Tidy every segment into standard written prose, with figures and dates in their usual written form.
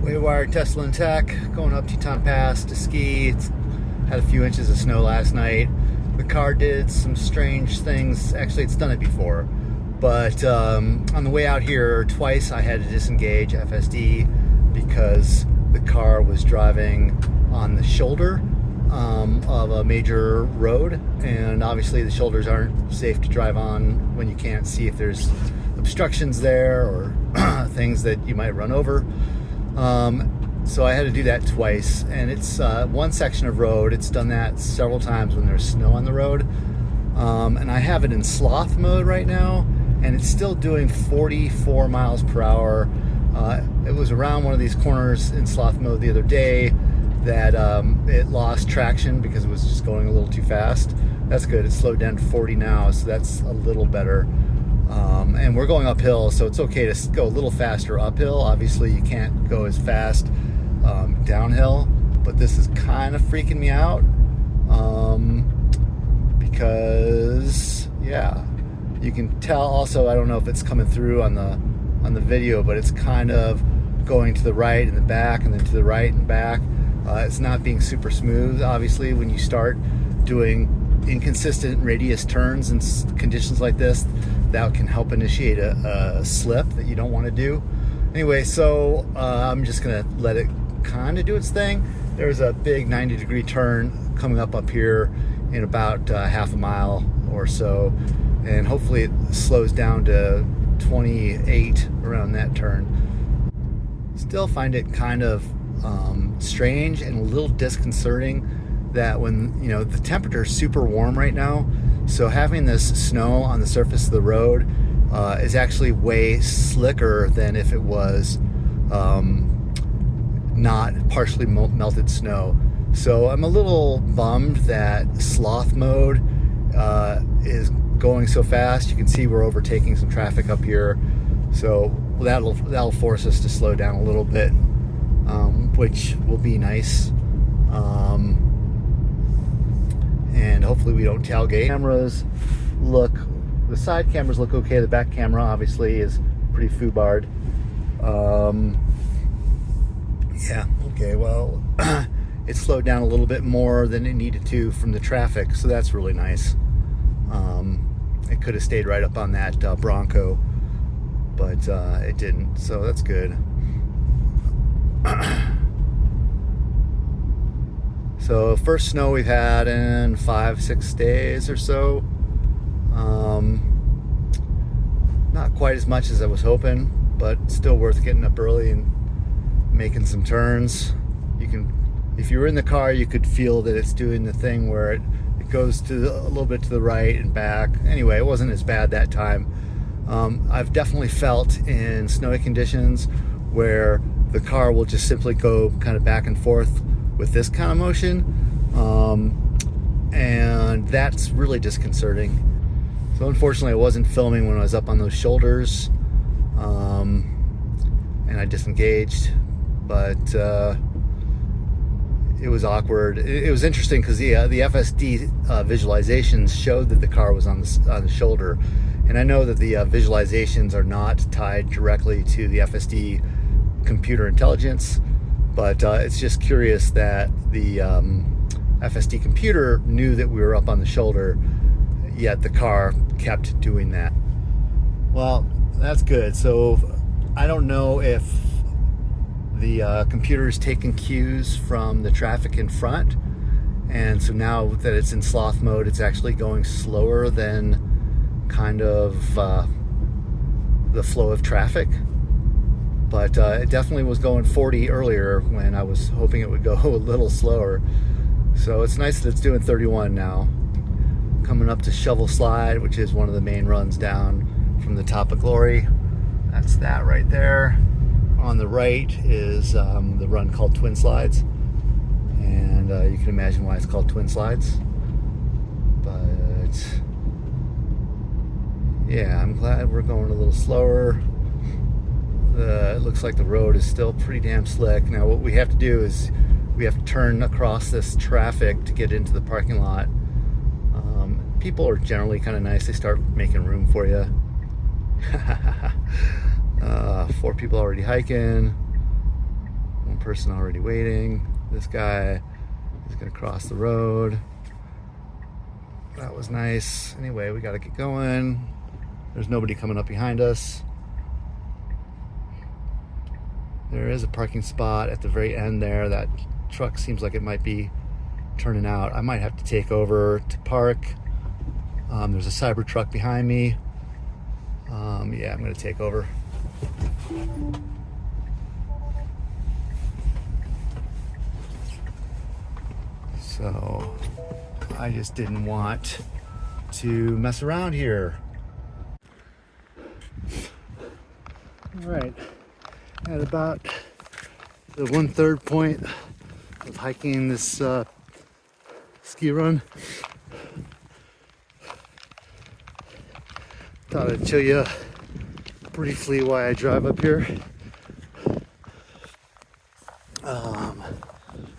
Waywire Tesla and Tech, going up Teton Pass to ski. It's had a few inches of snow last night. The car did some strange things. Actually, it's done it before. But on the way out here, twice I had to disengage FSD because the car was driving on the shoulder of a major road. And obviously the shoulders aren't safe to drive on when you can't see if there's obstructions there or things that you might run over. So I had to do that twice, and it's one section of road. It's done that several times when there's snow on the road. And I have it in Sloth mode right now, and it's still doing 44 miles per hour. It was around one of these corners in Sloth mode the other day that it lost traction because it was just going a little too fast. That's good. It's slowed down to 40 now, so that's a little better. And we're going uphill, so it's okay to go a little faster uphill. Obviously, you can't go as fast downhill, but this is kind of freaking me out because, yeah, you can tell. Also, I don't know if it's coming through on the video, but it's kind of going to the right and the back, and then to the right and back. It's not being super smooth. Obviously, when you start doing inconsistent radius turns in conditions like this, that can help initiate a slip that you don't want to do. Anyway, so I'm just gonna let it kind of do its thing. There's a big 90-degree turn coming up here in about half a mile or so, and hopefully it slows down to 28 around that turn. Still find it kind of strange and a little disconcerting that when, you know, the temperature is super warm right now, so having this snow on the surface of the road is actually way slicker than if it was not partially melted snow. So I'm a little bummed that Sloth mode is going so fast. You can see we're overtaking some traffic up here, so that'll force us to slow down a little bit, which will be nice. And hopefully we don't tailgate. The side cameras look okay. The back camera obviously is pretty foobarred. Yeah, okay, well, it slowed down a little bit more than it needed to from the traffic, so that's really nice. It could have stayed right up on that Bronco, but it didn't, so that's good. So first snow we've had in 5-6 days or so. Not quite as much as I was hoping, but still worth getting up early and making some turns. If you were in the car, you could feel that it's doing the thing where it goes a little bit to the right and back. Anyway, it wasn't as bad that time. I've definitely felt in snowy conditions where the car will just simply go kind of back and forth with this kind of motion, and that's really disconcerting. So unfortunately I wasn't filming when I was up on those shoulders, and I disengaged, but it was awkward. It was interesting because the FSD visualizations showed that the car was on the shoulder, and I know that the visualizations are not tied directly to the FSD computer intelligence, but it's just curious that the FSD computer knew that we were up on the shoulder, yet the car kept doing that. Well, that's good. So I don't know if the computer is taking cues from the traffic in front, and so now that it's in Sloth mode, it's actually going slower than kind of the flow of traffic. But it definitely was going 40 earlier when I was hoping it would go a little slower. So it's nice that it's doing 31 now. Coming up to Shovel Slide, which is one of the main runs down from the top of Glory. That's that right there. On the right is the run called Twin Slides. And you can imagine why it's called Twin Slides. But yeah, I'm glad we're going a little slower. It looks like the road is still pretty damn slick. Now what we have to do is we have to turn across this traffic to get into the parking lot. People are generally kind of nice. They start making room for you. 4 people already hiking. person already waiting. This guy is gonna cross the road. That was nice. Anyway, we gotta get going. There's nobody coming up behind us. There is a parking spot at the very end there. That truck seems like it might be turning out. I might have to take over to park. There's a cyber truck behind me. Yeah, I'm gonna take over. So I just didn't want to mess around here. All right, at about the 1/3 point of hiking this ski run, thought I'd show you briefly why I drive up here.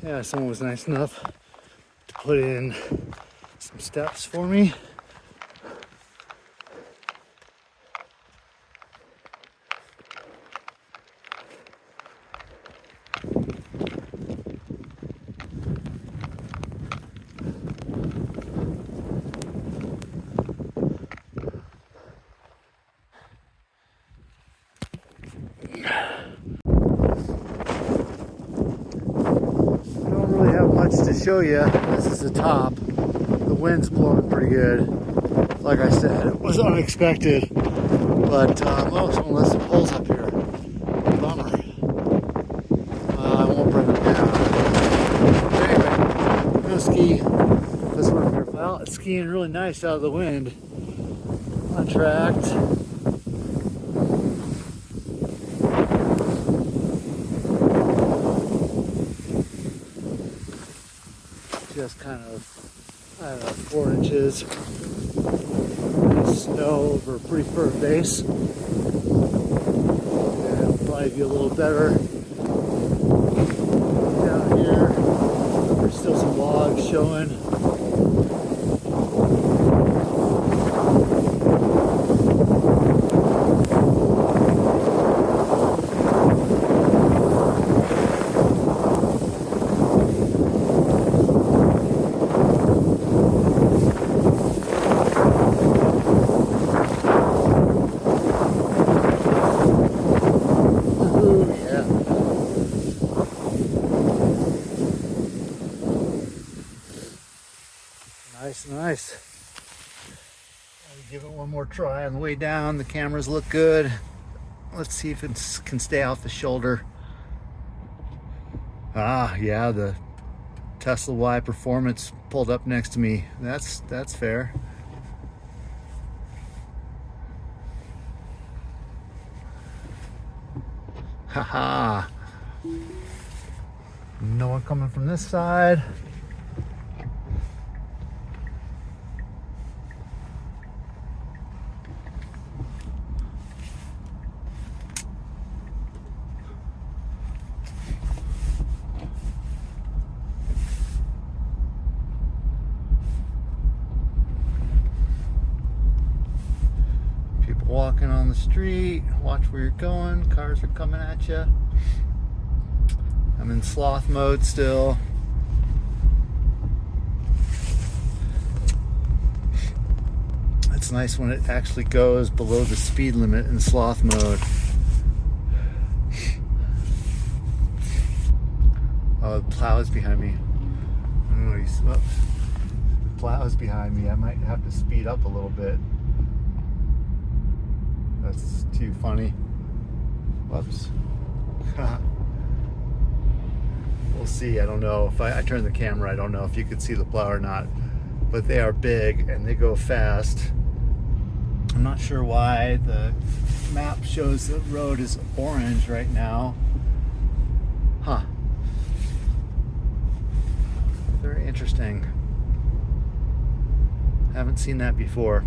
Yeah, someone was nice enough to put in some steps for me. To show you, this is the top. The wind's blowing pretty good. Like I said, it was unexpected, but oh, someone left some poles up here. Bummer. I won't bring them down. But anyway, I'm gonna ski this one here. Well, it's skiing really nice out of the wind. Untracked. Just kind of, I don't know, 4 inches of snow over a pretty firm base. And it'll probably be a little better down here. There's still some logs showing. Nice. I'll give it one more try on the way down. The cameras look good. Let's see if it can stay off the shoulder. Ah, yeah, the Tesla Y Performance pulled up next to me. That's fair. Haha. No one coming from this side. Walking on the street, watch where you're going. Cars are coming at you. I'm in sloth mode still. It's nice when it actually goes below the speed limit in sloth mode. Oh, the plow is behind me. I don't know, the plow is behind me. I might have to speed up a little bit. That's too funny. Whoops. We'll see. I don't know. If I turn the camera, I don't know if you could see the plow or not. But they are big and they go fast. I'm not sure why the map shows the road is orange right now. Huh. Very interesting. Haven't seen that before.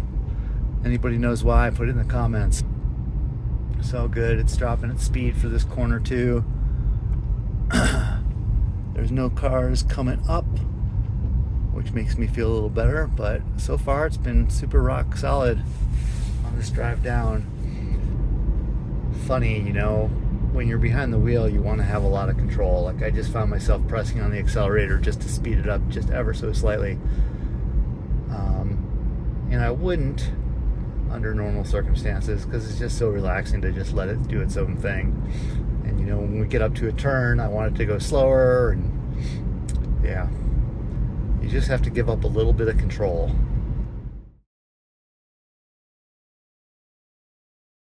Anybody knows why, put it in the comments. So good, it's dropping its speed for this corner too. There's no cars coming up, which makes me feel a little better, but so far it's been super rock solid on this drive down. Funny, you know, when you're behind the wheel, you want to have a lot of control. Like I just found myself pressing on the accelerator just to speed it up just ever so slightly. And I wouldn't under normal circumstances because it's just so relaxing to just let it do its own thing. And you know, when we get up to a turn, I want it to go slower, and yeah, you just have to give up a little bit of control.